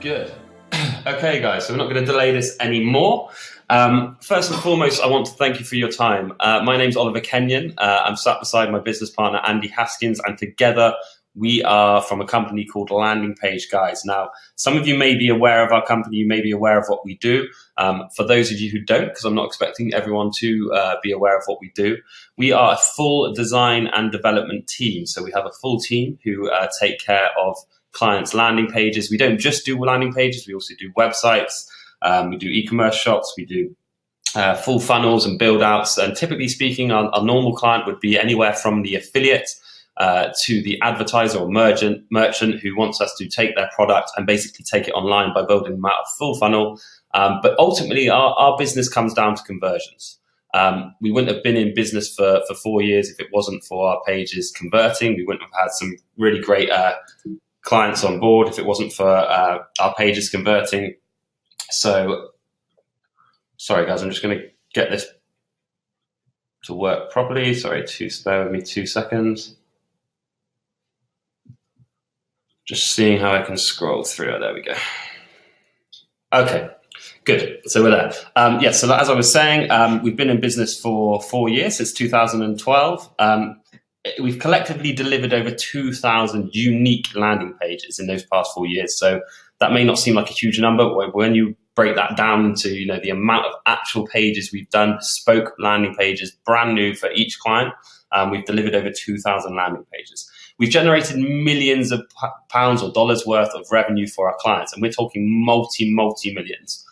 Good. Okay, guys, so we're not going to delay this anymore. First and foremost, I want to thank you for your time. My name's Oliver Kenyon. I'm sat beside my business partner, Andy Haskins, and together we are from a company called Landing Page Guys. Now, some of you may be aware of our company, you may be aware of what we do. For those of you who don't, because I'm not expecting everyone to be aware of what we do, we are a full design and development team. So we have a full team who take care of clients' landing pages. We don't just do landing pages, we also do websites, we do e-commerce shops, we do full funnels and build outs. And typically speaking, our normal client would be anywhere from the affiliate to the advertiser or merchant who wants us to take their product and basically take it online by building them out a full funnel. But ultimately, our business comes down to conversions. We wouldn't have been in business for 4 years if it wasn't for our pages converting. We wouldn't have had some really great clients on board if it wasn't for our pages converting. So, sorry guys, I'm just going to get this to work properly. Sorry, bear with me 2 seconds. Just seeing how I can scroll through it. There we go. Okay, good. So we're there. Yeah, so as I was saying, we've been in business for 4 years, since 2012. We've collectively delivered over 2,000 unique landing pages in those past 4 years. So that may not seem like a huge number, but when you break that down into the amount of actual pages we've done, bespoke landing pages, brand new for each client, we've delivered over 2,000 landing pages. We've generated millions of pounds or dollars worth of revenue for our clients, and we're talking multi-millions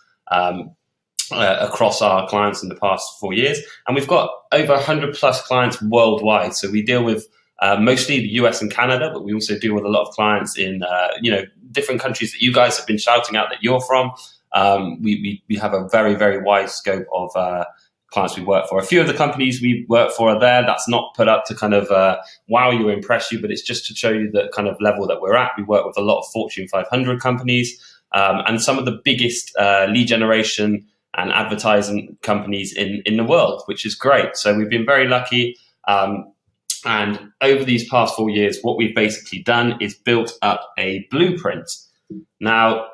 across our clients in the past 4 years. And we've got over 100 plus clients worldwide. So we deal with mostly the US and Canada, but we also deal with a lot of clients in different countries that you guys have been shouting out that you're from. We have a very, very wide scope of clients we work for. A few of the companies we work for are there. That's not put up to kind of wow you or impress you, but it's just to show you the kind of level that we're at. We work with a lot of Fortune 500 companies and some of the biggest lead generation and advertising companies in the world, which is great. So we've been very lucky. And over these past 4 years, what we've basically done is built up a blueprint. Now,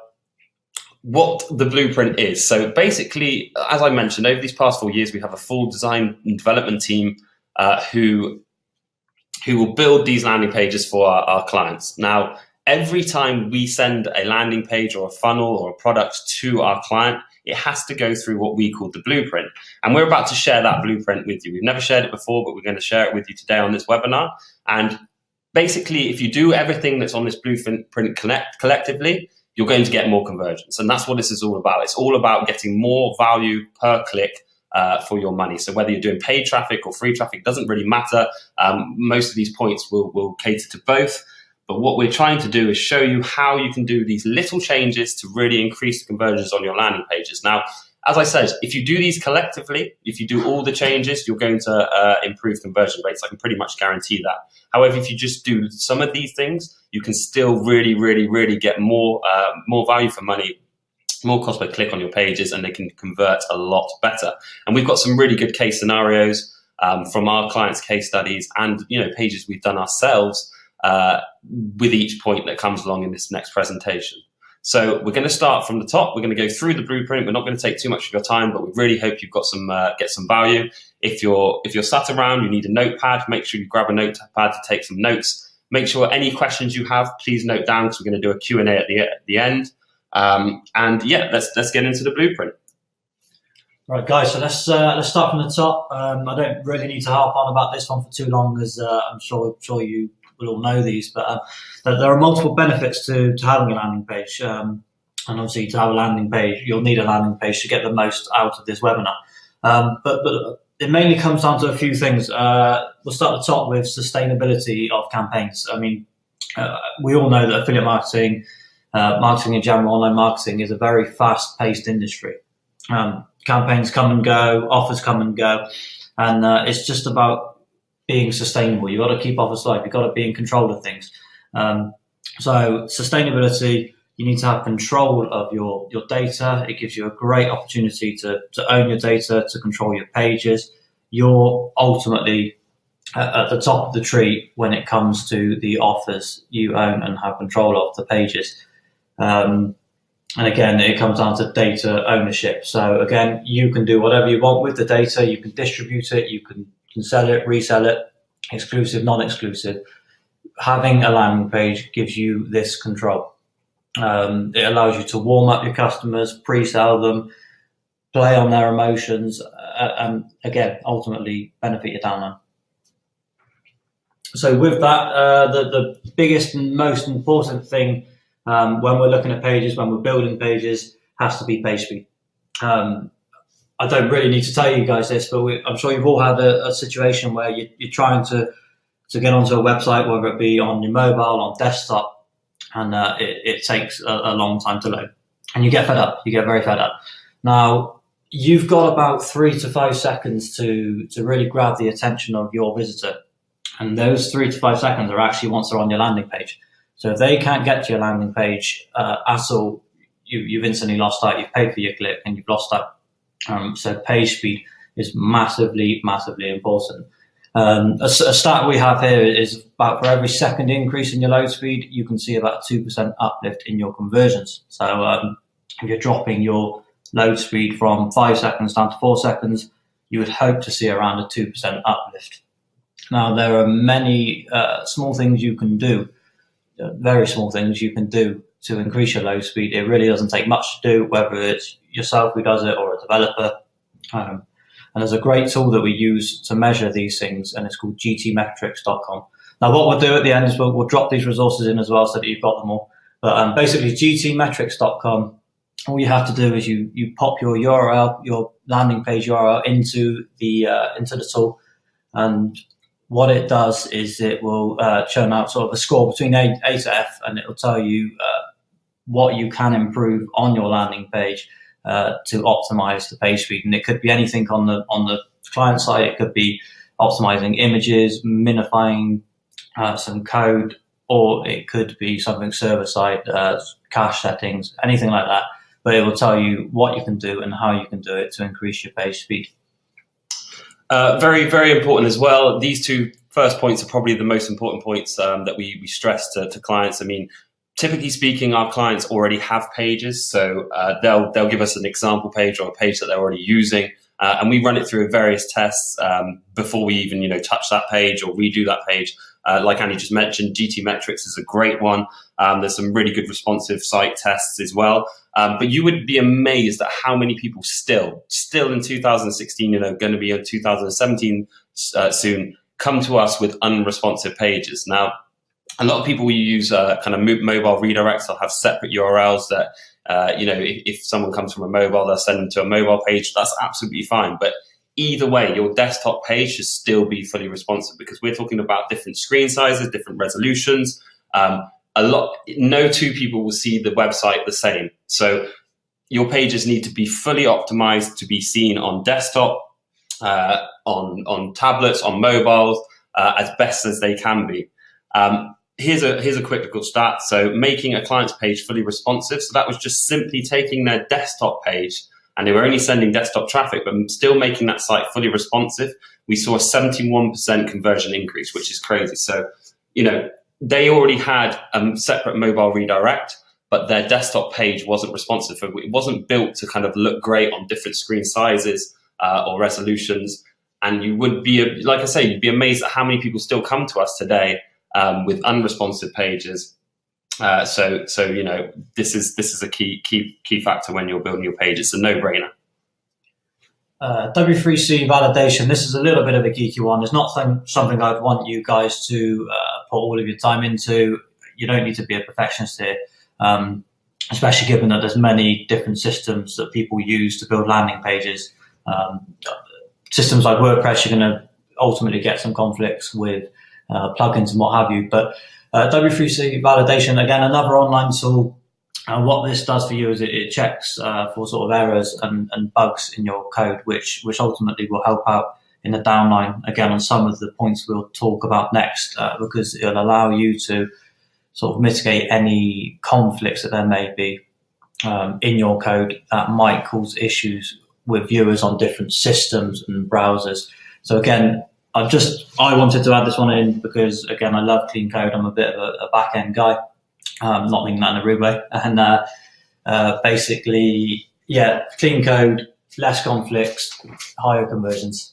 what the blueprint is. So basically, as I mentioned, over these past 4 years, we have a full design and development team who will build these landing pages for our clients. Now, every time we send a landing page or a funnel or a product to our client, it has to go through what we call the blueprint. And we're about to share that blueprint with you. We've never shared it before, but we're going to share it with you today on this webinar. And basically, if you do everything that's on this blueprint collectively, you're going to get more conversions. And that's what this is all about. It's all about getting more value per click for your money. So whether you're doing paid traffic or free traffic, doesn't really matter. Most of these points will cater to both. But what we're trying to do is show you how you can do these little changes to really increase the conversions on your landing pages. Now, as I said, if you do these collectively, if you do all the changes, you're going to improve conversion rates. I can pretty much guarantee that. However, if you just do some of these things, you can still really get more value for money, more cost per click on your pages, and they can convert a lot better. And we've got some really good case scenarios from our clients' case studies and pages we've done ourselves with each point that comes along in this next presentation. So we're going to start from the top. We're going to go through the blueprint. We're not going to take too much of your time, but we really hope you've got some get some value. If you're sat around, you need a notepad. Make sure you grab a notepad to take some notes. Make sure any questions you have, please note down, because we're going to do a Q&A at the end. And yeah, let's get into the blueprint. Right, guys. So let's start from the top. I don't really need to harp on about this one for too long, as I'm sure you will all know these, but there are multiple benefits to having a landing page. And obviously, to have a landing page, you'll need a landing page to get the most out of this webinar. But it mainly comes down to a few things. We'll start at the top with sustainability of campaigns. I mean, we all know that affiliate marketing, marketing in general, online marketing is a very fast-paced industry. Campaigns come and go, offers come and go, and it's just about being sustainable. You've got to keep offers live. You've got to be in control of things. So sustainability, you need to have control of your data. It gives you a great opportunity to own your data, to control your pages. You're ultimately at the top of the tree when it comes to the offers you own and have control of, the pages. And again, it comes down to data ownership. So again, you can do whatever you want with the data. You can distribute it, you can sell it, resell it, exclusive, non-exclusive. Having a landing page gives you this control. It allows you to warm up your customers, pre-sell them, play on their emotions, and again, ultimately benefit your downline. So with that, the biggest and most important thing when we're looking at pages, when we're building pages, has to be Pagespeed. I don't really need to tell you guys this, but I'm sure you've all had a situation where you're trying to get onto a website, whether it be on your mobile, on desktop, and it takes a long time to load. And you get fed up. You get very fed up. Now, you've got about 3 to 5 seconds to really grab the attention of your visitor. And those 3 to 5 seconds are actually once they're on your landing page. So if they can't get to your landing page at all, you've instantly lost out. You've paid for your click and you've lost out. So page speed is massively, massively important. A stat we have here is about for every second increase in your load speed, you can see about 2% uplift in your conversions. So if you're dropping your load speed from 5 seconds down to 4 seconds, you would hope to see around a 2% uplift. Now, there are many small things you can do, very small things you can do to increase your load speed. It really doesn't take much to do, whether it's yourself who does it or a developer. And there's a great tool that we use to measure these things, and it's called gtmetrics.com. Now, what we'll do at the end is we'll drop these resources in as well so that you've got them all. But basically, gtmetrics.com, all you have to do is you pop your URL, your landing page URL into the tool, and what it does is it will churn out sort of a score between A to F, and it will tell you what you can improve on your landing page to optimize the page speed. And it could be anything on the client side. It could be optimizing images, minifying some code, or it could be something server side, cache settings, anything like that. But it will tell you what you can do and how you can do it to increase your page speed. Very, very important as well. These two first points are probably the most important points that we stress to clients. I mean, typically speaking, our clients already have pages, so they'll give us an example page or a page that they're already using, and we run it through various tests before we even touch that page or redo that page. Like Andy just mentioned, GT Metrics is a great one. There's some really good responsive site tests as well. But you would be amazed at how many people still in 2016, going to be in 2017 soon, come to us with unresponsive pages. Now, a lot of people use kind of mobile redirects. They'll have separate URLs that, if someone comes from a mobile, they'll send them to a mobile page. That's absolutely fine. But either way, your desktop page should still be fully responsive, because we're talking about different screen sizes, different resolutions. No two people will see the website the same. So your pages need to be fully optimized to be seen on desktop, on tablets, on mobiles, as best as they can be. Here's a quick little stat. So making a client's page fully responsive. So that was just simply taking their desktop page, and they were only sending desktop traffic, but still making that site fully responsive. We saw a 71% conversion increase, which is crazy. So, they already had a separate mobile redirect, but their desktop page wasn't responsive. It wasn't built to kind of look great on different screen sizes or resolutions. And you would be, like I say, you'd be amazed at how many people still come to us today with unresponsive pages. So this is a key factor when you're building your page. It's a no-brainer. W3C Validation. This is a little bit of a geeky one. It's not something I'd want you guys to put all of your time into. You don't need to be a perfectionist here, especially given that there's many different systems that people use to build landing pages. Systems like WordPress, you're going to ultimately get some conflicts with plugins and what have you. But W3C Validation, again, another online tool. And what this does for you is it checks for sort of errors and bugs in your code, which ultimately will help out in the downline, again, on some of the points we'll talk about next, because it'll allow you to sort of mitigate any conflicts that there may be in your code that might cause issues with viewers on different systems and browsers. So again, I wanted to add this one in because, again, I love clean code. I'm a bit of a back-end guy. Not meaning that in a rude way. And Basically, yeah, clean code, less conflicts, higher conversions.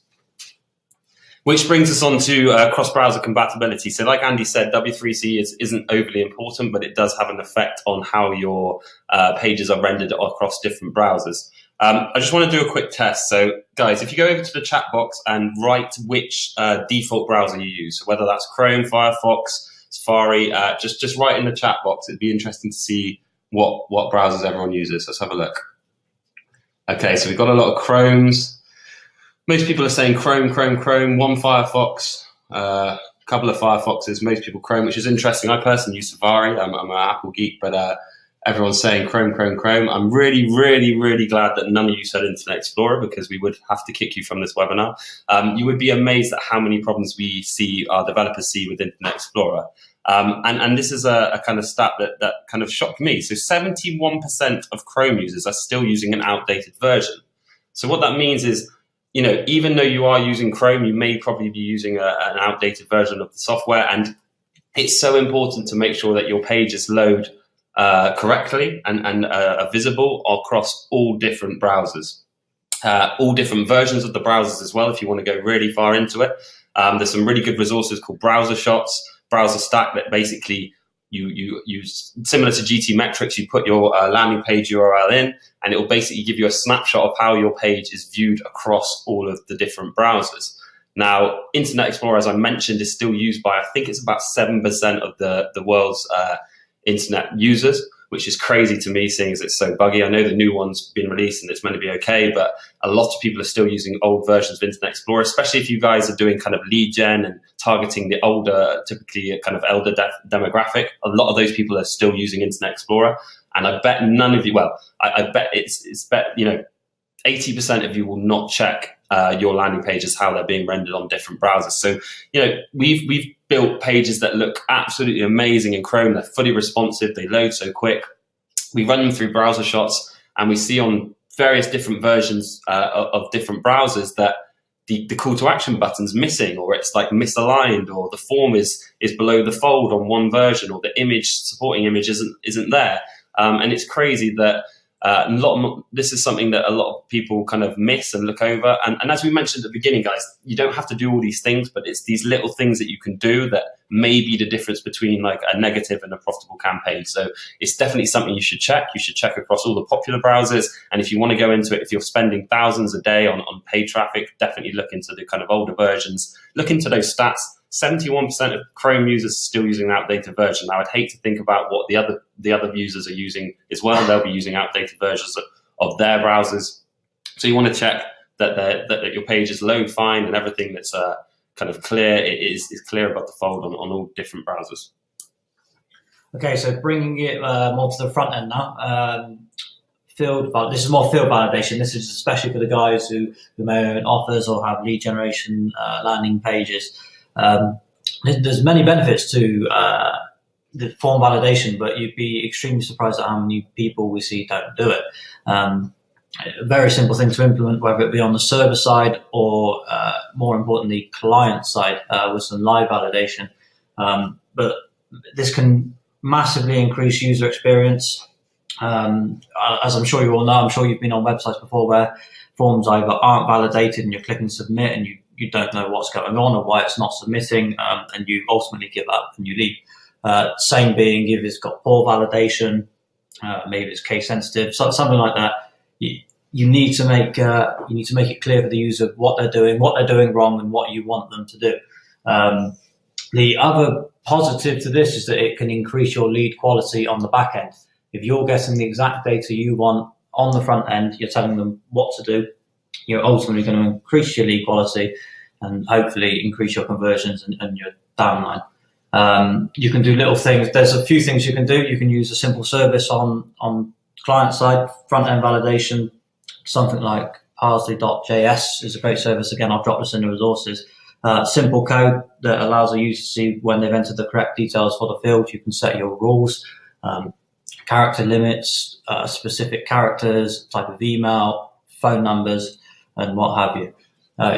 Which brings us on to cross-browser compatibility. So like Andy said, W3C isn't overly important, but it does have an effect on how your pages are rendered across different browsers. I just want to do a quick test. So guys, if you go over to the chat box and write which default browser you use, so whether that's Chrome, Firefox, Safari, just write in the chat box. It'd be interesting to see what browsers everyone uses. Let's have a look. Okay, so we've got a lot of Chromes. Most people are saying Chrome, one Firefox, a couple of Firefoxes, most people Chrome, which is interesting. I personally use Safari. I'm an Apple geek, but everyone's saying Chrome. I'm really glad that none of you said Internet Explorer, because we would have to kick you from this webinar. You would be amazed at how many problems we see, our developers see with Internet Explorer. And this is a kind of stat that kind of shocked me. So 71% of Chrome users are still using an outdated version. So what that means is, you know, even though you are using Chrome, you may probably be using an outdated version of the software. And it's so important to make sure that your pages load correctly and are visible across all different browsers, all different versions of the browsers as well, if you want to go really far into it. There's some really good resources called Browser Shots, Browser Stack, that basically you use, similar to GTmetrix, you put your landing page URL in, and it will basically give you a snapshot of how your page is viewed across all of the different browsers. Now, Internet Explorer, as I mentioned, is still used by, I think it's about 7% of the world's internet users, which is crazy to me, seeing as it's so buggy. I know the new one's been released and it's meant to be okay, but a lot of people are still using old versions of Internet Explorer, especially if you guys are doing kind of lead gen and targeting the older, typically kind of elder demographic. A lot of those people are still using Internet Explorer. And I bet none of you, well, I bet it's bet, you know, 80% of you will not check your landing pages, how they're being rendered on different browsers. So, you know, we've built pages that look absolutely amazing in Chrome. They're fully responsive. They load so quick. We run them through Browser Shots, and we see on various different versions of different browsers that the call to action button's missing, or it's like misaligned, or the form is below the fold on one version, or the image, supporting image isn't there. And it's crazy that this is something that a lot of people kind of miss and look over. And as we mentioned at the beginning, guys, you don't have to do all these things, but it's these little things that you can do that may be the difference between like a negative and a profitable campaign. So it's definitely something you should check. You should check across all the popular browsers. And if you want to go into it, if you're spending thousands a day on paid traffic, definitely look into the kind of older versions. Look into those stats. 71% of Chrome users are still using an outdated version. Now, I'd hate to think about what the other users are using as well. They'll be using outdated versions of their browsers. So you want to check that your pages load fine and everything that's kind of clear. It is clear above the fold on all different browsers. Okay, so bringing it more to the front end now. This is more field validation. This is especially for the guys who may own offers or have lead generation landing pages. There's many benefits to the form validation, but you'd be extremely surprised at how many people we see don't do it. A very simple thing to implement, whether it be on the server side or more importantly, client side with some live validation. But this can massively increase user experience. As I'm sure you all know, I'm sure you've been on websites before where forms either aren't validated and you're clicking submit and you don't know what's going on or why it's not submitting, and you ultimately give up and you leave. Same being if it's got poor validation, maybe it's case sensitive, something like that. You need to make it clear for the user what they're doing wrong, and what you want them to do. The other positive to this is that it can increase your lead quality on the back end. If you're getting the exact data you want on the front end, you're telling them what to do, you're ultimately going to increase your lead quality and hopefully increase your conversions and your downline. You can do little things. There's a few things you can do. You can use a simple service on client side, front end validation. Something like parsley.js is a great service. Again, I'll drop this in the resources. Simple code that allows a user to see when they've entered the correct details for the field. You can set your rules, character limits, specific characters, type of email, phone numbers, and what have you.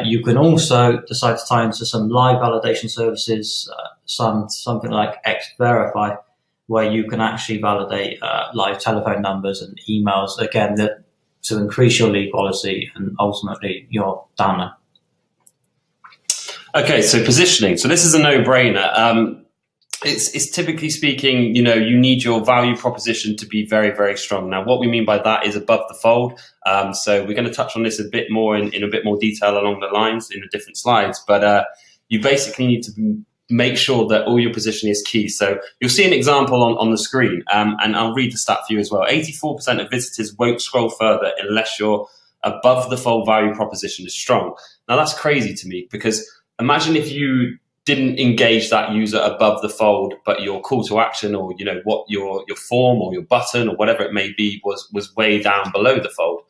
You can also decide to tie into some live validation services, something like Xverify. where you can actually validate live telephone numbers and emails, again, to increase your lead quality and ultimately your download. Okay, so positioning. So this is a no-brainer. It's typically speaking, you need your value proposition to be very, very strong. Now, what we mean by that is above the fold. So we're going to touch on this a bit more in a bit more detail along the lines in the different slides. But you basically need to make sure that all your positioning is key. So you'll see an example on the screen, and I'll read the stat for you as well. 84% of visitors won't scroll further unless your above the fold value proposition is strong. Now, that's crazy to me, because imagine if you didn't engage that user above the fold, but your call to action, or what your form or your button or whatever it may be was way down below the fold.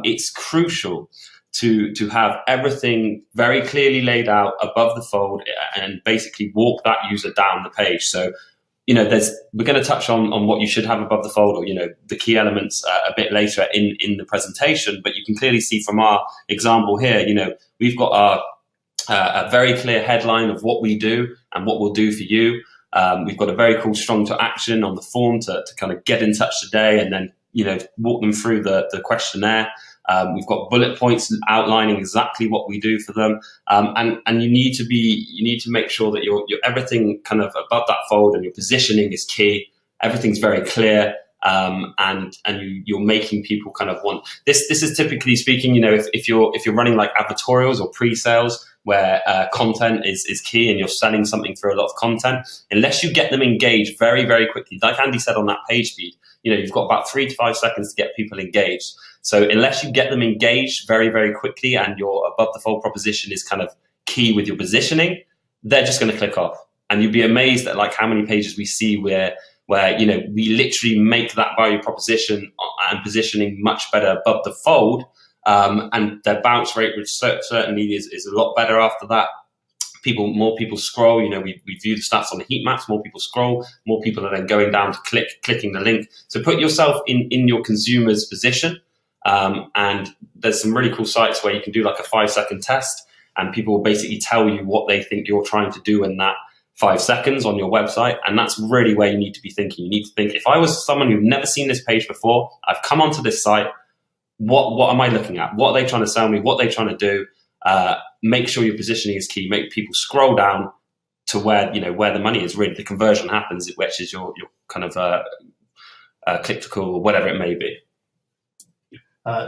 It's crucial to have everything very clearly laid out above the fold and basically walk that user down the page. So we're going to touch on what you should have above the fold, or the key elements a bit later in the presentation. But you can clearly see from our example here, we've got a very clear headline of what we do and what we'll do for you. We've got a very cool strong to action on the form to kind of get in touch today, and then walk them through the questionnaire. We've got bullet points outlining exactly what we do for them, and you need to make sure that you're everything kind of above that fold, and your positioning is key. Everything's very clear. And you're making people kind of want this. This is typically speaking, if you're running like advertorials or pre-sales where content is key, and you're selling something through a lot of content, unless you get them engaged very, very quickly, like Andy said on that Pagespeed, you've got about 3 to 5 seconds to get people engaged. So unless you get them engaged very, very quickly, and your above the fold proposition is kind of key with your positioning, they're just going to click off. And you'd be amazed at like how many pages we see where we literally make that value proposition and positioning much better above the fold, and their bounce rate, which certainly is a lot better after that. More people scroll. We view the stats on the heat maps. More people scroll. More people are then going down to clicking the link. So put yourself in your consumer's position. And there's some really cool sites where you can do like a 5-second test, and people will basically tell you what they think you're trying to do in that 5 seconds on your website. And that's really where you need to be thinking. You need to think, if I was someone who'd never seen this page before, I've come onto this site, what am I looking at? What are they trying to sell me? What are they trying to do? Make sure your positioning is key. Make people scroll down to where the money is, really the conversion happens, which is your kind of click to call or whatever it may be.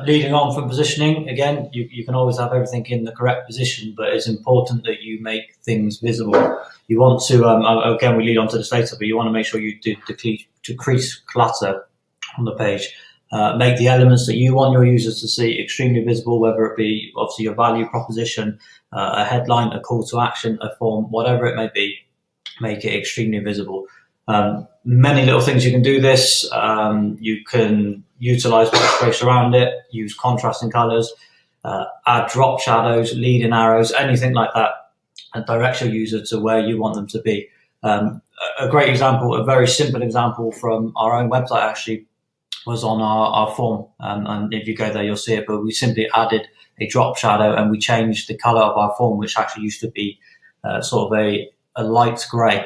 Leading on from positioning, again, you can always have everything in the correct position, but it's important that you make things visible. You want to, again, we lead on to this later, but you want to make sure you decrease clutter on the page. Make the elements that you want your users to see extremely visible, whether it be obviously your value proposition, a headline, a call to action, a form, whatever it may be, make it extremely visible. Many little things you can do this. You can utilize white space around it, use contrasting colors, add drop shadows, leading arrows, anything like that, and direct your user to where you want them to be. A great example, a very simple example from our own website actually was on our form. And if you go there, you'll see it, but we simply added a drop shadow and we changed the color of our form, which actually used to be sort of a light gray,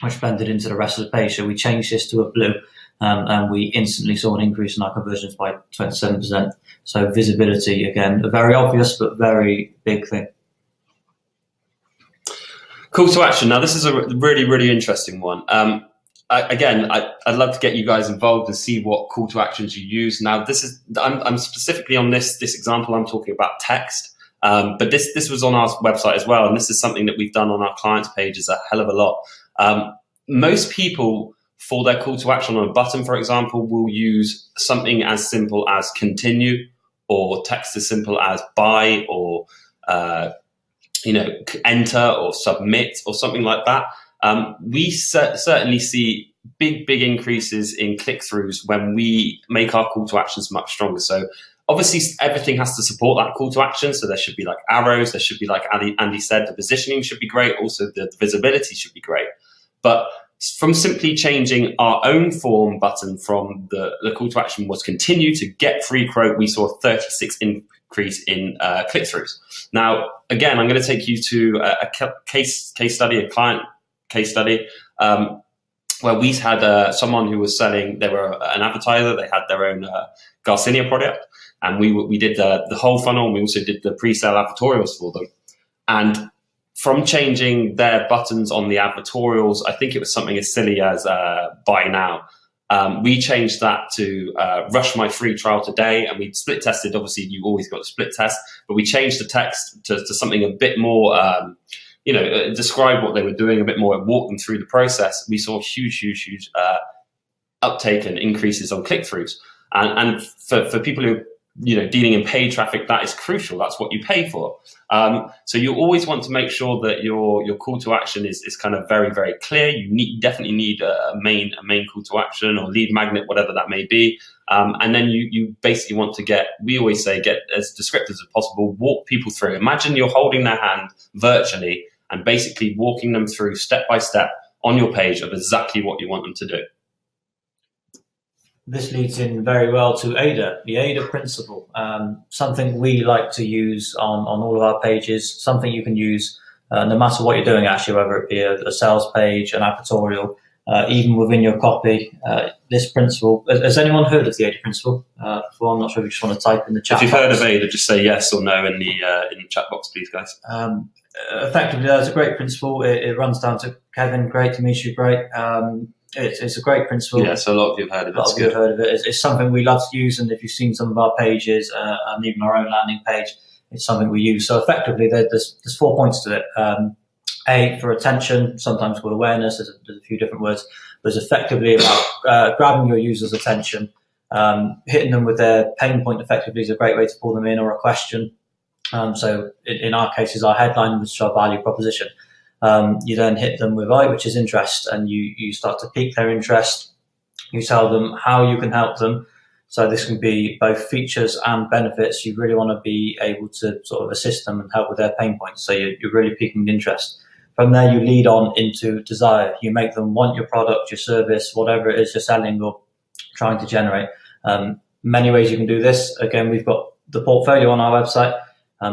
which blended into the rest of the page. So we changed this to a blue, and we instantly saw an increase in our conversions by 27%. So visibility, again, a very obvious but very big thing. Call to action. Now, this is a really, really interesting one. I'd love to get you guys involved and see what call to actions you use. Now, I'm specifically on this example. I'm talking about text, but this was on our website as well, and this is something that we've done on our clients' pages a hell of a lot. Most people, for their call to action on a button, for example, will use something as simple as continue, or text as simple as buy, or enter or submit or something like that. We certainly see big increases in click-throughs when we make our call to actions much stronger. So obviously everything has to support that call to action. So there should be like arrows, there should be, like Andy said, the positioning should be great. Also the visibility should be great. But from simply changing our own form button from the call to action was continue to get free quote, we saw a 36 increase in click-throughs. Now, again, I'm going to take you to a case study, a client case study. where we had someone who was selling, they were an advertiser, they had their own Garcinia product, and we did the whole funnel, and we also did the pre-sale advertorials for them. And from changing their buttons on the advertorials, I think it was something as silly as buy now. We changed that to rush my free trial today, and we split tested. Obviously, you always got to split test, but we changed the text to something a bit more, describe what they were doing a bit more, and walk them through the process. We saw huge uptake and increases on click-throughs. And for people who dealing in paid traffic, that is crucial. That's what you pay for. So you always want to make sure that your call to action is kind of very, very clear. You definitely need a main call to action or lead magnet, whatever that may be. And then you basically want to we always say, get as descriptive as possible, walk people through. Imagine you're holding their hand virtually and basically walking them through step by step on your page of exactly what you want them to do. This leads in very well to AIDA, the AIDA principle, something we like to use on all of our pages, something you can use no matter what you're doing, actually, whether it be a sales page, an advertorial, even within your copy. This principle, has anyone heard of the AIDA principle? Before, I'm not sure if you just want to type in the chat box. If you've heard of AIDA, just say yes or no in the chat box, please, guys. Effectively, that's a great principle. It runs down to Kevin, great to meet you, great. It's a great principle. Yeah, so a lot of you have heard of it. A lot of you have heard of it. It's something we love to use, and if you've seen some of our pages and even our own landing page, it's something we use. So effectively, there's 4 points to it. A, for attention, sometimes called awareness. There's a few different words, but it's effectively about grabbing your users' attention, hitting them with their pain point. Effectively is a great way to pull them in, or a question. So in our cases, our headline was our value proposition. You then hit them with I, which is interest, and you start to pique their interest. You tell them how you can help them. So this can be both features and benefits. You really want to be able to sort of assist them and help with their pain points. So you're really piquing interest. From there, you lead on into desire. You make them want your product, your service, whatever it is you're selling or trying to generate. Many ways you can do this. Again, we've got the portfolio on our website,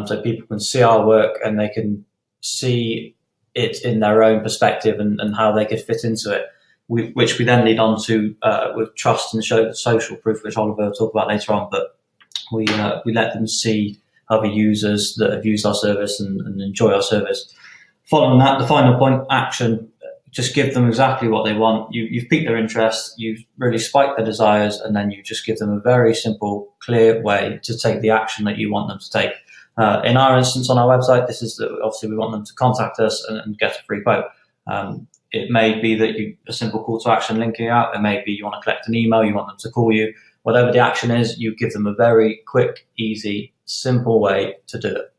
so people can see our work and they can see it in their own perspective and how they could fit into it, which we then lead on to with trust and social proof, which Oliver will talk about later on. But we let them see other users that have used our service and enjoy our service. Following that, the final point, action. Just give them exactly what they want. You've piqued their interest, you've really spiked their desires, and then you just give them a very simple, clear way to take the action that you want them to take. In our instance on our website, this is that obviously we want them to contact us and get a free quote. It may be that a simple call to action linking out. It may be you want to collect an email, you want them to call you. Whatever the action is, you give them a very quick, easy, simple way to do it.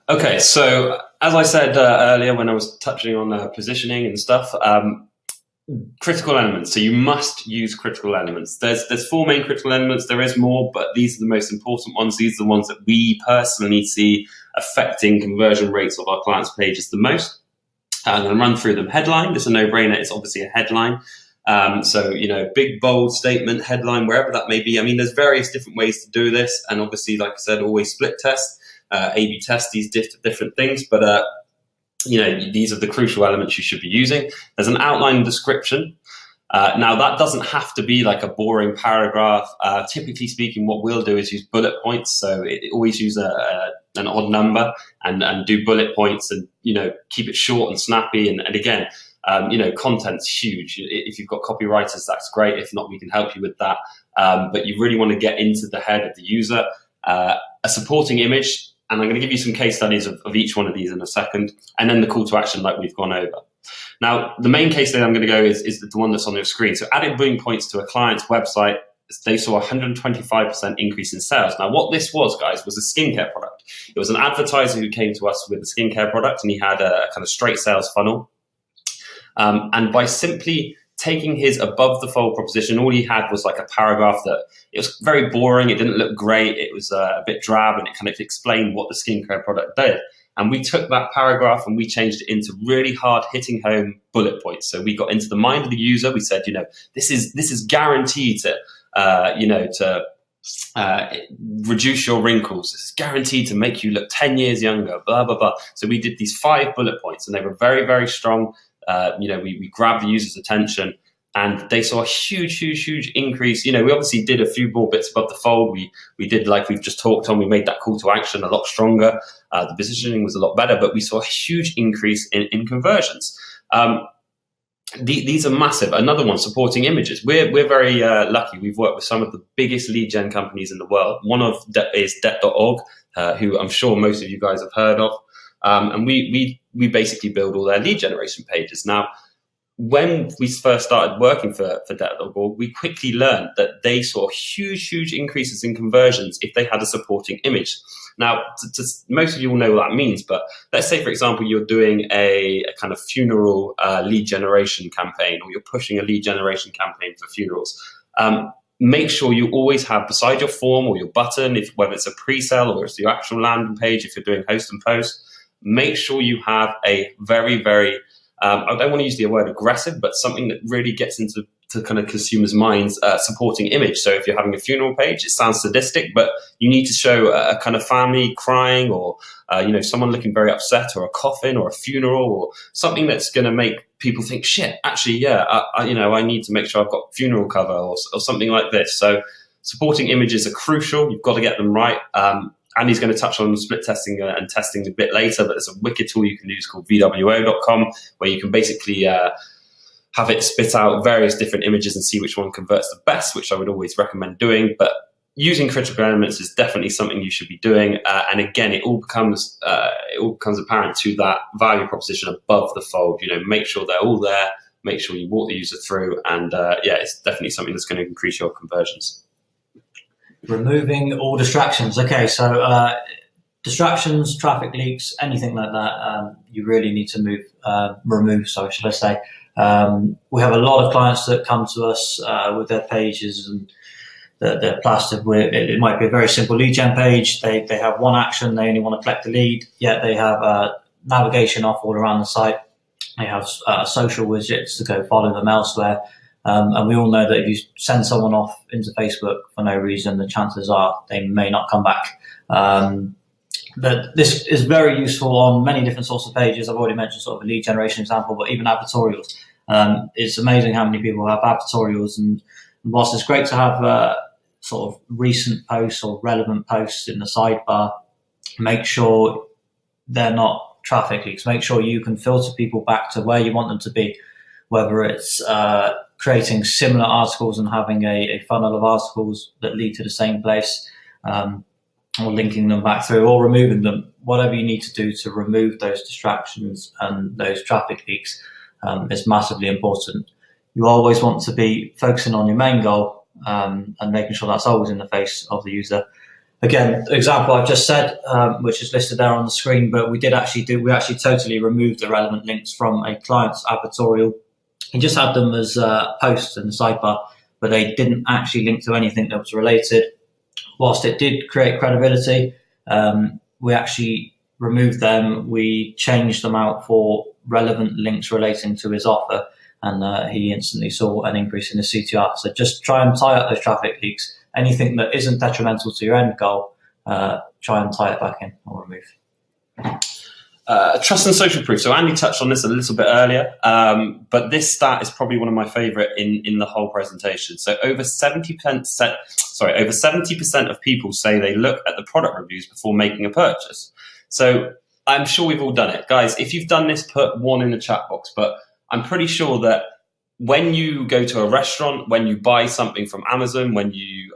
Okay, so as I said earlier when I was touching on positioning and stuff, critical elements. So you must use critical elements. There's 4 main critical elements. There is more, but these are the most important ones. These are the ones that we personally see affecting conversion rates of our clients' pages the most. I'm going to run through them. Headline, this is a no-brainer. It's obviously a headline. So, big, bold statement, headline, wherever that may be. I mean, there's various different ways to do this. And obviously, like I said, always split test, A/B test these different things. But, these are the crucial elements you should be using. There's an outline and description. Now, that doesn't have to be like a boring paragraph. Typically speaking, what we'll do is use bullet points. So always use an odd number and do bullet points and, keep it short and snappy. And again, content's huge. If you've got copywriters, that's great. If not, we can help you with that. But you really want to get into the head of the user. A supporting image. And I'm going to give you some case studies of each one of these in a second. And then the call to action like we've gone over. Now, the main case study I'm going to go is the one that's on your screen. So adding boom points to a client's website, they saw 125% increase in sales. Now, what this was, guys, was a skincare product. It was an advertiser who came to us with a skincare product, and he had a kind of straight sales funnel. And by simply taking his above the fold proposition, all he had was like a paragraph that it was very boring. It didn't look great. It was a bit drab, and it kind of explained what the skincare product did. And we took that paragraph and we changed it into really hard hitting home bullet points. So we got into the mind of the user. We said, this is guaranteed to, reduce your wrinkles. It's guaranteed to make you look 10 years younger, blah, blah, blah. So we did these 5 bullet points, and they were very, very strong. we grabbed the user's attention, and they saw a huge increase. We obviously did a few more bits above the fold. We did, like we've just talked on, we made that call to action a lot stronger. The positioning was a lot better, but we saw a huge increase in conversions. These are massive. Another one, supporting images. We're very lucky. We've worked with some of the biggest lead gen companies in the world. One of is debt.org, who I'm sure most of you guys have heard of. And we basically build all their lead generation pages. Now, when we first started working for Debt.org, we quickly learned that they saw huge increases in conversions if they had a supporting image. Now, most of you will know what that means, but let's say, for example, you're doing a kind of funeral lead generation campaign, or you're pushing a lead generation campaign for funerals. Make sure you always have beside your form or your button, whether it's a pre-sale or it's your actual landing page, if you're doing host and post, make sure you have a very I don't want to use the word aggressive, but something that really gets into kind of consumers' minds, supporting image. So if you're having a funeral page, it sounds sadistic, but you need to show a kind of family crying, or someone looking very upset, or a coffin, or a funeral, or something that's going to make people think, shit, actually, yeah, I need to make sure I've got funeral cover, or something like this. So supporting images are crucial. You've got to get them right. Andy's going to touch on split testing and testing a bit later, but there's a wicked tool you can use called VWO.com, where you can basically have it spit out various different images and see which one converts the best, which I would always recommend doing. But using critical elements is definitely something you should be doing. And again, it all becomes apparent to that value proposition above the fold. Make sure they're all there, make sure you walk the user through, and it's definitely something that's going to increase your conversions. Removing all distractions. Okay, so distractions, traffic leaks, anything like that, you really need to remove. Sorry, should I say? We have a lot of clients that come to us with their pages and they're plastered with. It might be a very simple lead gen page. They have one action. They only want to collect the lead. Yet they have navigation off all around the site. They have social widgets to go follow them elsewhere. And we all know that if you send someone off into Facebook for no reason, the chances are they may not come back. But this is very useful on many different sorts of pages. I've already mentioned sort of a lead generation example, but even advertorials. It's amazing how many people have advertorials. And whilst it's great to have sort of recent posts or relevant posts in the sidebar, make sure they're not traffic leaks. Make sure you can filter people back to where you want them to be, whether it's creating similar articles and having a funnel of articles that lead to the same place, or linking them back through, or removing them. Whatever you need to do to remove those distractions and those traffic leaks is massively important. You always want to be focusing on your main goal and making sure that's always in the face of the user. Again, the example I've just said, which is listed there on the screen, but we actually totally removed the relevant links from a client's advertorial. He just had them as posts in the sidebar, but they didn't actually link to anything that was related. Whilst it did create credibility, we actually removed them. We changed them out for relevant links relating to his offer, and he instantly saw an increase in the CTR. So just try and tie up those traffic leaks. Anything that isn't detrimental to your end goal, try and tie it back in or remove. Trust and social proof. So Andy touched on this a little bit earlier, but this stat is probably one of my favorite in the whole presentation. So over 70% of people say they look at the product reviews before making a purchase. So I'm sure we've all done it. Guys, if you've done this, put 1 in the chat box, but I'm pretty sure that when you go to a restaurant, when you buy something from Amazon, when you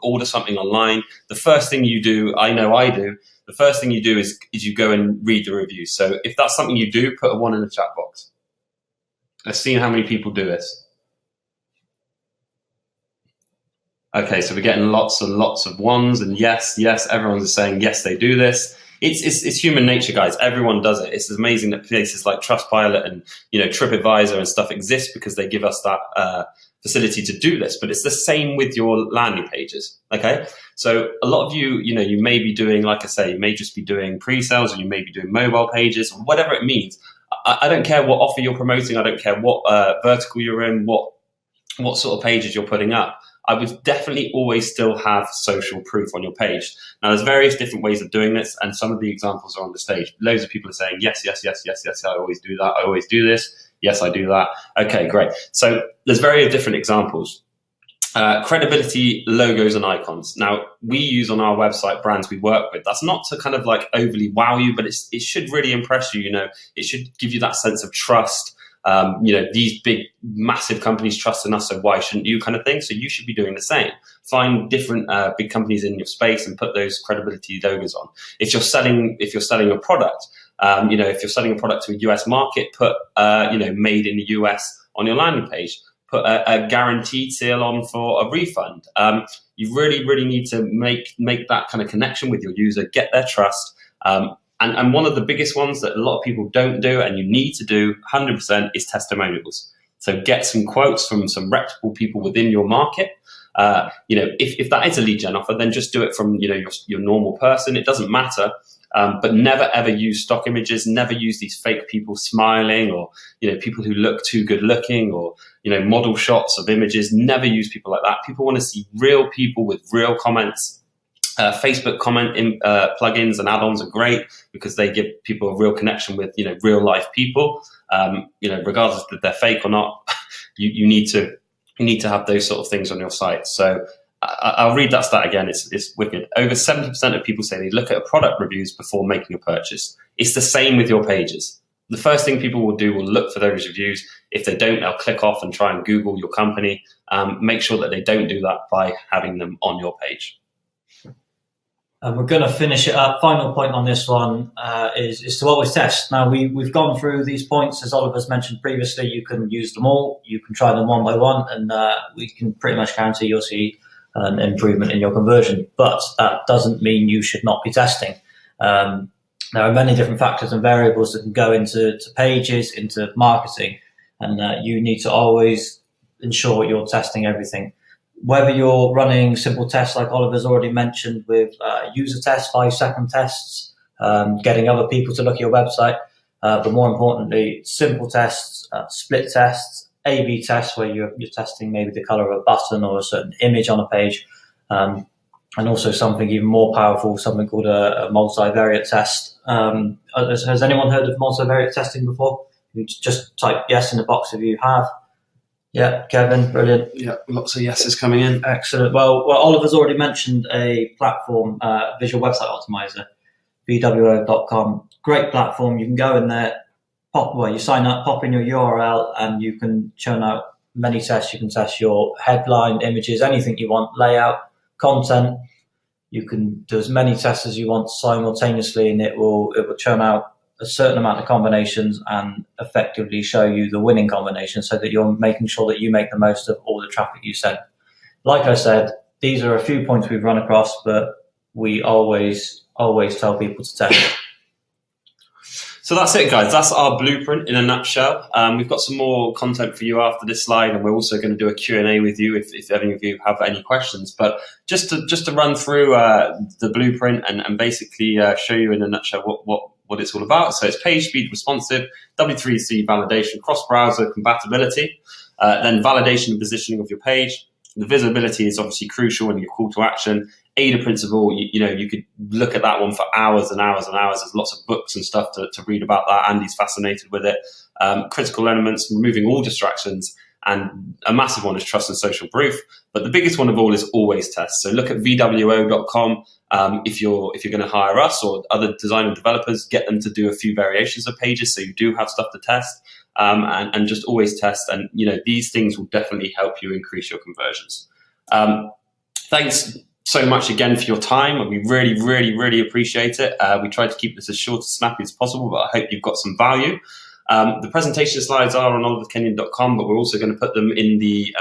order something online, the first thing you do, I know I do, the first thing you do is you go and read the reviews. So if that's something you do, put a 1 in the chat box. Let's see how many people do this. Okay, so we're getting lots and lots of 1s, and yes, everyone's saying yes, they do this. It's human nature, guys. Everyone does it. It's amazing that places like Trustpilot and TripAdvisor and stuff exist because they give us that facility to do this. But it's the same with your landing pages. Okay, so a lot of you, you may be doing, like I say, you may just be doing pre-sales, or you may be doing mobile pages, or whatever it means. I don't care what offer you're promoting. I don't care what vertical you're in, what sort of pages you're putting up. I would definitely always still have social proof on your page. Now, there's various different ways of doing this, and some of the examples are on the stage. Loads of people are saying, yes, I always do that, I always do this. Yes, I do that. Okay, great. So there's very different examples. Credibility, logos and icons. Now, we use on our website brands we work with. That's not to kind of like overly wow you, but it should really impress you. You know, it should give you that sense of trust. You know, these big, massive companies trust in us, so why shouldn't you, kind of thing. So you should be doing the same. Find different big companies in your space and put those credibility logos on. If you're selling a product, you know, if you're selling a product to a US market, put you know, made in the US on your landing page. Put a guaranteed seal on for a refund. You really need to make that kind of connection with your user, get their trust. And one of the biggest ones that a lot of people don't do and you need to do 100% is testimonials. So get some quotes from some reputable people within your market. You know, if that is a lead gen offer, then just do it from, you know, your normal person. It doesn't matter. But never ever use stock images, never use these fake people smiling, or, you know, people who look too good looking, or, you know, model shots of images. Never use people like that. People want to see real people with real comments. Facebook comment plugins and add-ons are great because they give people a real connection with, you know, real life people. You know, regardless if they're fake or not, you need to have those sort of things on your site. So I'll read that stat again. It's wicked. Over 70% of people say they look at product reviews before making a purchase. It's the same with your pages. The first thing people will do will look for those reviews. If they don't, they'll click off and try and Google your company. Make sure that they don't do that by having them on your page. And we're going to finish it up. Final point on this one is to always test. Now, we've gone through these points, as Oliver's mentioned previously. You can use them all. You can try them one by one, and we can pretty much guarantee you'll see an improvement in your conversion. But that doesn't mean you should not be testing. There are many different factors and variables that can go into pages, into marketing, and you need to always ensure you're testing everything. Whether you're running simple tests like Oliver's already mentioned with user tests, 5-second tests, getting other people to look at your website, but more importantly, simple tests, split tests, A/B tests where you're testing maybe the color of a button or a certain image on a page, and also something even more powerful, something called a multivariate test. Has anyone heard of multivariate testing before? You just type yes in the box if you have. Yeah, Kevin, brilliant. Yeah, lots of yeses coming in. Excellent. Well, Oliver's already mentioned a platform, Visual Website Optimizer, VWO.com. Great platform. You can go in there, you sign up, pop in your URL, and you can churn out many tests. You can test your headline, images, anything you want, layout, content. You can do as many tests as you want simultaneously, and it will churn out a certain amount of combinations and effectively show you the winning combination so that you're making sure that you make the most of all the traffic you send. Like I said, these are a few points we've run across, but we always tell people to test. So that's it, guys. That's our blueprint in a nutshell. We've got some more content for you after this slide, and we're also going to do a Q&A with you if any of you have any questions. But just to run through the blueprint and basically show you in a nutshell what it's all about. So it's Pagespeed, responsive, W3C validation, cross-browser compatibility, then validation and positioning of your page. The visibility is obviously crucial in your call to action. AIDA principle, you know, you could look at that one for hours and hours and hours. There's lots of books and stuff to read about that. Andy's fascinated with it. Critical elements, removing all distractions. And a massive one is trust and social proof. But the biggest one of all is always test. So look at VWO.com. If you're going to hire us or other designer developers, get them to do a few variations of pages so you do have stuff to test, and just always test. And you know, these things will definitely help you increase your conversions. Thanks so much again for your time, and we really appreciate it. We tried to keep this as short and snappy as possible, but I hope you've got some value. The presentation slides are on oliverkenyon.com, but we're also going to put them in the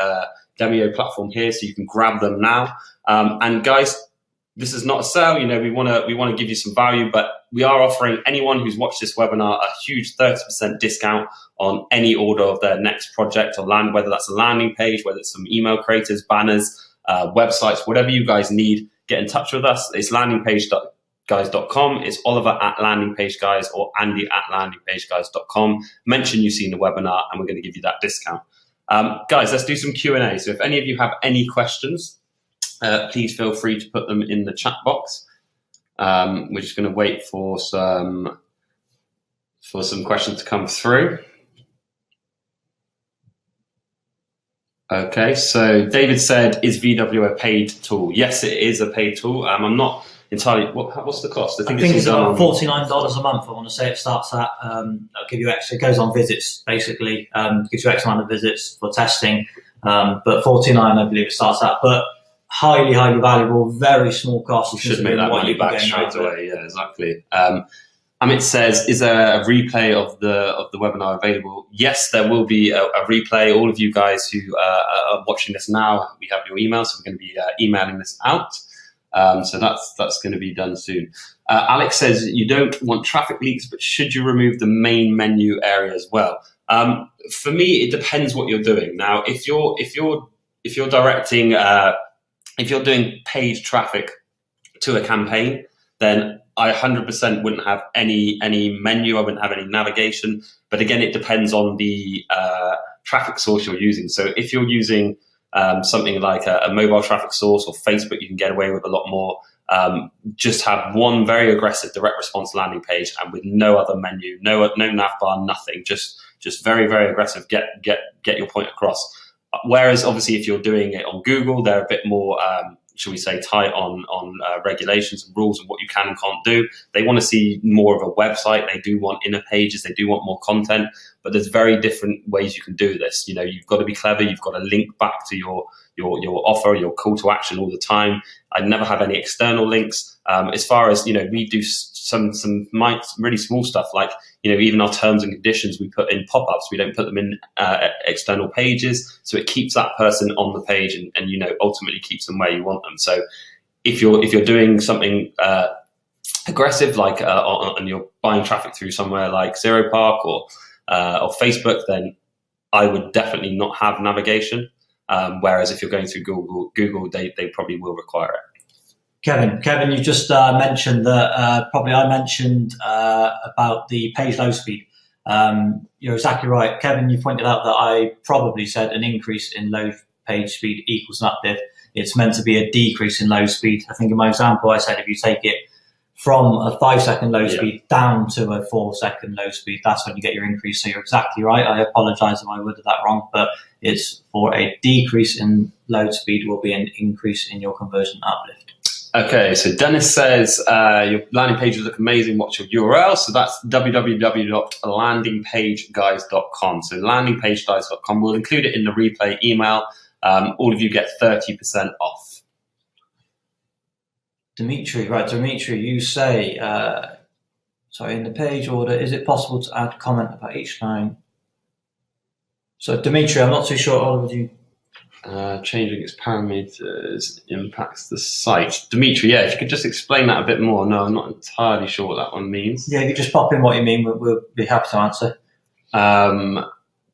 Demio platform here, so you can grab them now. And guys, this is not a sale. You know, we want to give you some value, but we are offering anyone who's watched this webinar a huge 30% discount on any order of their next project or land, whether that's a landing page, whether it's some email creators, banners, websites, whatever you guys need. Get in touch with us. It's landingpageguys.com. It's Oliver@landingpageguys or Andy@landingpageguys.com. Mention you've seen the webinar and we're going to give you that discount. Guys, let's do some Q&A. So if any of you have any questions, please feel free to put them in the chat box. We're just going to wait for some questions to come through. Okay, so David said, is VW a paid tool? Yes, it is a paid tool. I'm not entirely, what's the cost? I think it's about $49 a month. I want to say it starts at, I'll give you extra, it goes on visits basically, gives you X amount of visits for testing, but 49 I believe it starts at, but highly, highly valuable, very small cost. You should make that money back straight away, yeah, exactly. Amit says, is there a replay of the webinar available? Yes, there will be a replay. All of you guys who are watching this now, we have your email, so we're going to be emailing this out. So that's going to be done soon. Alex says, you don't want traffic leaks, but should you remove the main menu area as well? For me, it depends what you're doing. Now, if you're directing, if you're doing paid traffic to a campaign, then I 100% wouldn't have any menu. I wouldn't have any navigation. But again, it depends on the traffic source you're using. So if you're using something like a mobile traffic source or Facebook, you can get away with a lot more. Just have one very aggressive direct response landing page and with no other menu, no nav bar, nothing. Just very, very aggressive. Get your point across. Whereas obviously, if you're doing it on Google, they're a bit more, shall we say, tight on regulations and rules and what you can and can't do. They want to see more of a website. They do want inner pages. They do want more content. But there's very different ways you can do this. You know, you've got to be clever. You've got to link back to your offer, your call to action all the time. I never have any external links. As far as, you know, we do some really small stuff like, you know, even our terms and conditions we put in pop-ups. We don't put them in external pages, so it keeps that person on the page and you know, ultimately keeps them where you want them. So if you're doing something aggressive like and you're buying traffic through somewhere like Zero Park or Facebook, then I would definitely not have navigation. Whereas if you're going through Google, they probably will require it. Kevin, you just mentioned that probably I mentioned about the page load speed. You're exactly right. Kevin, you pointed out that I probably said an increase in load page speed equals an uplift. It's meant to be a decrease in load speed. I think in my example, I said if you take it from a 5-second load speed down to a 4-second load speed, that's when you get your increase. So you're exactly right. I apologize if I worded that wrong, but it's for a decrease in load speed will be an increase in your conversion uplift. Okay, so Dennis says, your landing pages look amazing. What's your URL? So that's www.landingpageguys.com. So landingpageguys.com. We'll include it in the replay email. All of you get 30% off. Dimitri, you say, in the page order, is it possible to add comment about each line? So Dimitri, I'm not too sure, Oliver, do you? Changing its parameters impacts the site. Dimitri, yeah, if you could just explain that a bit more. No, I'm not entirely sure what that one means. Yeah, if you just pop in what you mean, we'll be happy to answer.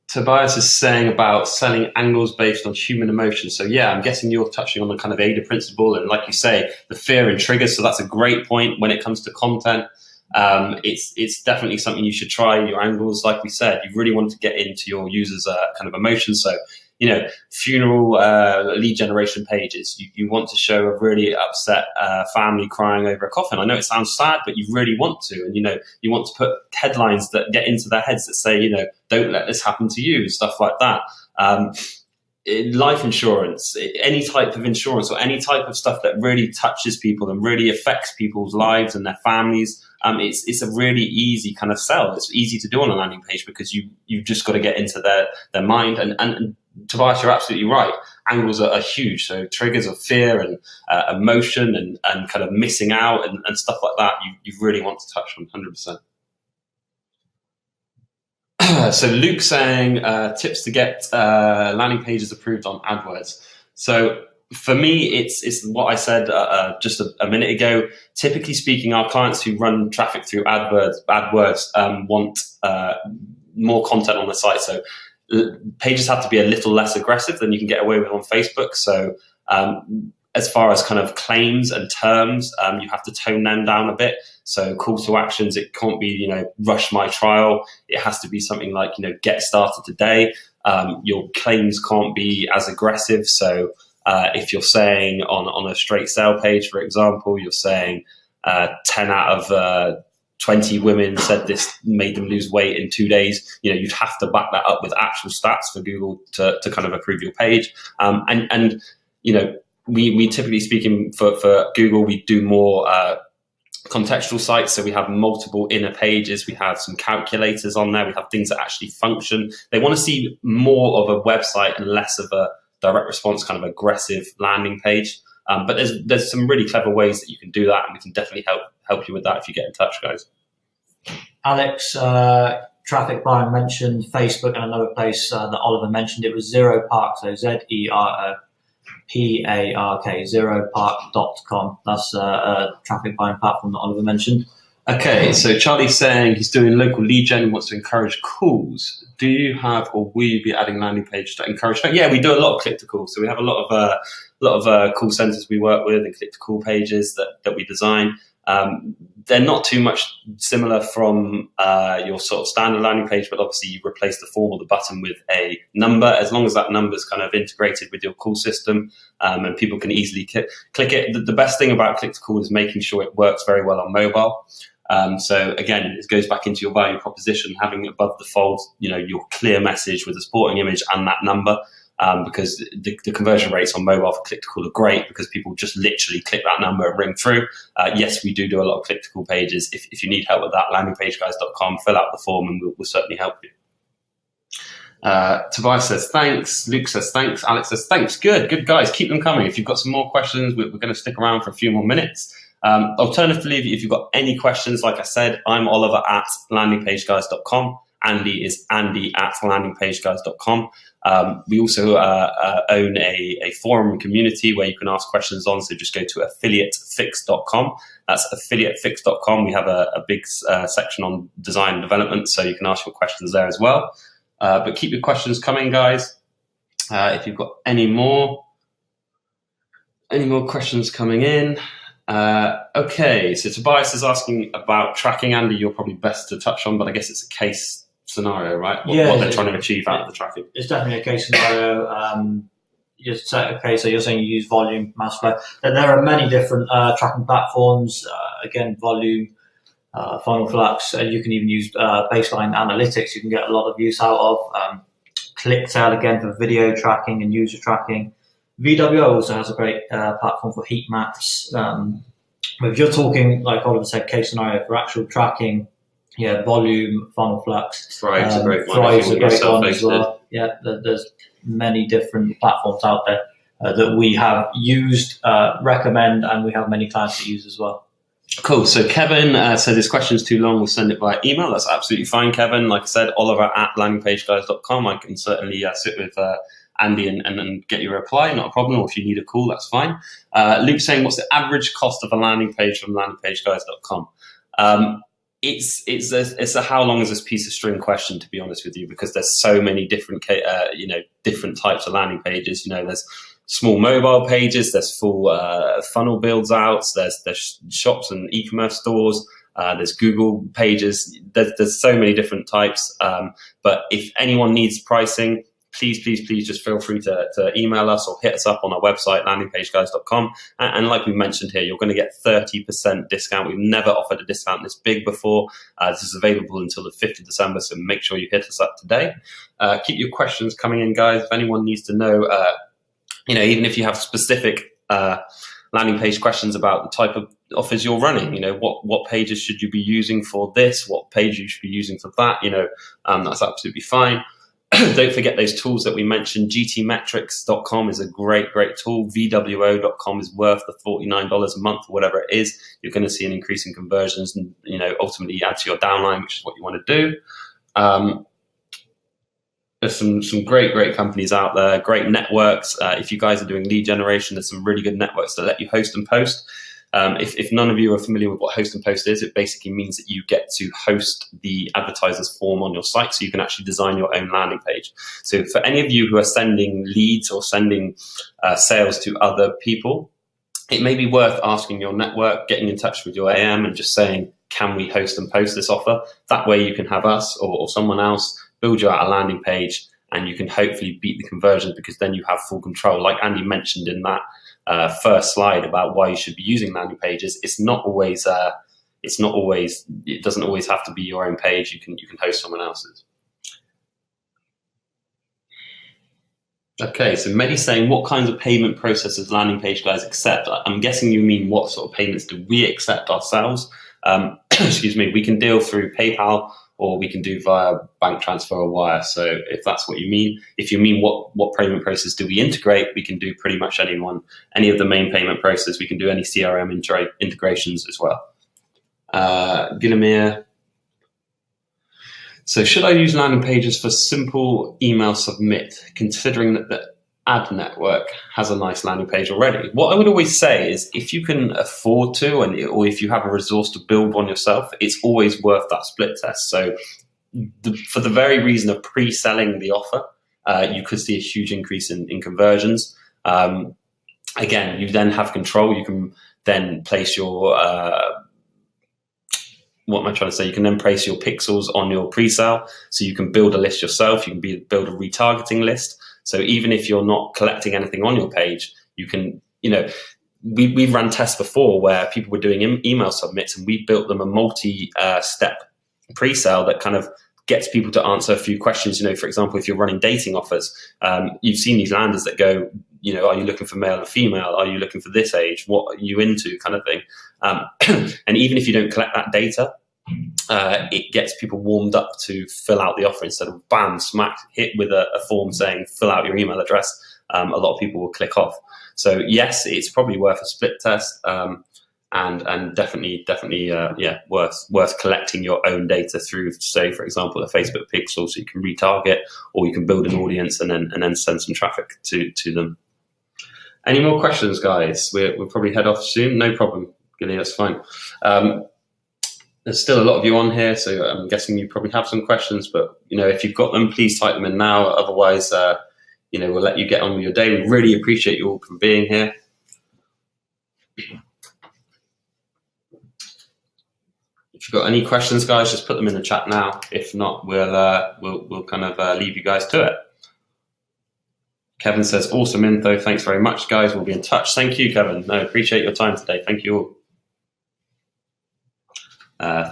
Tobias is saying about selling angles based on human emotion. So yeah, I'm guessing you're touching on the kind of AIDA principle and, like you say, the fear and triggers. So that's a great point when it comes to content. It's definitely something you should try. Your angles, like we said, you really want to get into your users' kind of emotions. So, you know, funeral lead generation pages, you want to show a really upset family crying over a coffin. I know it sounds sad, but you really want to. And, you know, you want to put headlines that get into their heads that say, you know, don't let this happen to you, stuff like that. Life insurance, any type of insurance or any type of stuff that really touches people and really affects people's lives and their families. It's a really easy kind of sell. It's easy to do on a landing page because you've just got to get into their mind. And Tobias, you're absolutely right. Angles are huge. So triggers of fear and emotion and kind of missing out and stuff like that, you really want to touch on 100%. So Luke saying tips to get landing pages approved on AdWords. So for me, it's what I said just a minute ago. Typically speaking, our clients who run traffic through AdWords want more content on the site. So pages have to be a little less aggressive than you can get away with on Facebook. So as far as kind of claims and terms, you have to tone them down a bit. So call to actions, it can't be, you know, rush my trial. It has to be something like, you know, get started today. Your claims can't be as aggressive. So if you're saying on a straight sale page, for example, you're saying 10 out of 20 women said this made them lose weight in 2 days. You'd have to back that up with actual stats for Google to kind of approve your page. And we typically speaking for Google, we do more contextual sites. So we have multiple inner pages. We have some calculators on there. We have things that actually function. They want to see more of a website and less of a direct response kind of aggressive landing page. But there's some really clever ways that you can do that, and we can definitely help you with that if you get in touch, guys. Alex, Traffic Buying mentioned Facebook, and another place that Oliver mentioned, it was Zero Park, so ZeroPark, zeropark.com. That's a traffic buying platform that Oliver mentioned. Okay, so Charlie's saying he's doing local lead gen and wants to encourage calls. Do you have, or will you be adding landing page to encourage? Yeah, we do a lot of click to call. So we have a lot of call centers we work with and click to call pages that we design. They're not too much similar from your sort of standard landing page, but obviously you replace the form or the button with a number, as long as that number is kind of integrated with your call system, and people can easily click it. The best thing about click to call is making sure it works very well on mobile. So again, it goes back into your value proposition, having above the fold, your clear message with a supporting image and that number. Because the conversion rates on mobile for click to call are great because people just literally click that number and ring through. Yes, we do a lot of click to call pages. If you need help with that, landingpageguys.com, fill out the form and we'll certainly help you. Tobias says thanks. Luke says thanks. Alex says thanks. Good guys. Keep them coming. If you've got some more questions, we're going to stick around for a few more minutes. Alternatively, if you've got any questions, like I said, I'm Oliver at landingpageguys.com. Andy is Andy at landingpageguys.com. We also own a forum community where you can ask questions on. So just go to affiliatefix.com. That's affiliatefix.com. We have a big section on design and development, so you can ask your questions there as well. But keep your questions coming, guys. If you've got any more questions coming in. Okay, so Tobias is asking about tracking. Andy, you're probably best to touch on, but I guess it's a case scenario, right? What they're trying to achieve out of the tracking. It's definitely a case scenario. So you're saying you use volume, mass flow. There are many different tracking platforms. Again, volume, funnel flux, and you can even use baseline analytics. You can get a lot of use out of. ClickTail, again, for video tracking and user tracking. VWO also has a great platform for heat maps. But if you're talking, like Oliver said, case scenario for actual tracking, volume, funnel flux. Thrive's a great one. Thrive's a great one as well. Yeah, there's many different platforms out there that we have used, recommend, and we have many clients that use as well. Cool. So Kevin said his question's too long. We'll send it by email. That's absolutely fine, Kevin. Like I said, Oliver at landingpageguys.com. I can certainly sit with Andy and get you a reply. Not a problem. Or if you need a call, that's fine. Luke's saying, what's the average cost of a landing page from landingpageguys.com? It's a how long is this piece of string question, to be honest with you, because there's so many different different types of landing pages. There's small mobile pages, there's full funnel builds outs, there's shops and e-commerce stores, there's Google pages. There's so many different types. But if anyone needs pricing, please just feel free to email us or hit us up on our website, landingpageguys.com. And like we mentioned here, you're going to get 30% discount. We've never offered a discount this big before. This is available until the 5th of December, so make sure you hit us up today. Keep your questions coming in, guys. If anyone needs to know, even if you have specific landing page questions about the type of offers you're running, what pages should you be using for this, what page you should be using for that, that's absolutely fine. Don't forget those tools that we mentioned. gtmetrics.com is a great tool. VWO.com is worth the $49 a month or whatever it is. You're going to see an increase in conversions and, ultimately add to your downline, which is what you want to do. There's some great companies out there, great networks. If you guys are doing lead generation, there's some really good networks that let you host and post. If none of you are familiar with what host and post is, it basically means that you get to host the advertiser's form on your site, so you can actually design your own landing page. So for any of you who are sending leads or sending sales to other people, it may be worth asking your network, getting in touch with your AM and just saying, can we host and post this offer? That way you can have us or someone else build you out a landing page, and you can hopefully beat the conversions, because then you have full control. Like Andy mentioned in that first slide about why you should be using landing pages, it's not always it's not always, it doesn't always have to be your own page. You can host someone else's. Okay, so Medi's saying, what kinds of payment processes landing page guys accept? I'm guessing you mean what sort of payments do we accept ourselves? Excuse me, we can deal through PayPal, or we can do via bank transfer or wire. So if that's what you mean, if you mean what payment process do we integrate, we can do pretty much any of the main payment process. We can do any CRM integrations as well. Guillemere. So should I use landing pages for simple email submit, considering that the ad network has a nice landing page already? What I would always say is, if you can afford to, or if you have a resource to build one yourself, it's always worth that split test. So for the very reason of pre-selling the offer, you could see a huge increase in conversions. Again, you then have control. You can then place your what am I trying to say? You can then place your pixels on your pre-sale, so you can build a list yourself. You can build a retargeting list. So even if you're not collecting anything on your page, you can, we've run tests before where people were doing email submits, and we built them a multi-step pre-sale that kind of gets people to answer a few questions. For example, if you're running dating offers, you've seen these landers that go, are you looking for male or female? Are you looking for this age? What are you into, kind of thing? And even if you don't collect that data, it gets people warmed up to fill out the offer instead of bam, smack, hit with a form saying fill out your email address. A lot of people will click off. So yes, it's probably worth a split test, and definitely, worth collecting your own data through, say, for example, a Facebook pixel, so you can retarget, or you can build an audience and then send some traffic to them. Any more questions, guys? We'll probably head off soon. No problem, Gilly, that's fine. There's still a lot of you on here, so I'm guessing you probably have some questions, but if you've got them, please type them in now. Otherwise, we'll let you get on with your day. We really appreciate you all for being here. If you've got any questions, guys, just put them in the chat now. If not, we'll kind of leave you guys to it. Kevin says, awesome info. Thanks very much, guys. We'll be in touch. Thank you, Kevin. No, appreciate your time today. Thank you all.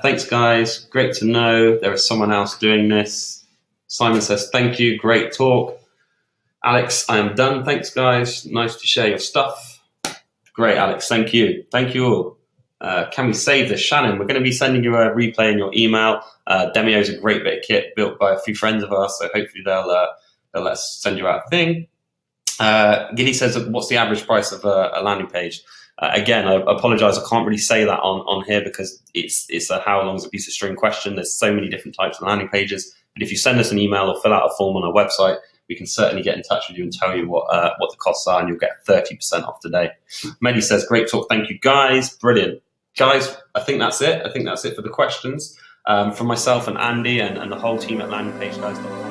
Thanks, guys. Great to know there is someone else doing this. Simon says, thank you. Great talk. Alex, I am done. Thanks, guys. Nice to share your stuff. Great, Alex. Thank you. Thank you all. Can we save this? Shannon, we're going to be sending you a replay in your email. Demio is a great bit of kit built by a few friends of ours, so hopefully they'll let us send you out a thing. Giddy says, what's the average price of a landing page? Again, I apologize, I can't really say that on here because it's a how long is a piece of string question. There's so many different types of landing pages. But if you send us an email or fill out a form on our website, we can certainly get in touch with you and tell you what the costs are, and you'll get 30% off today. Mehdi says, great talk. Thank you, guys. Brilliant. Guys, I think that's it. I think that's it for the questions. From myself and Andy and the whole team at landingpageguys.com.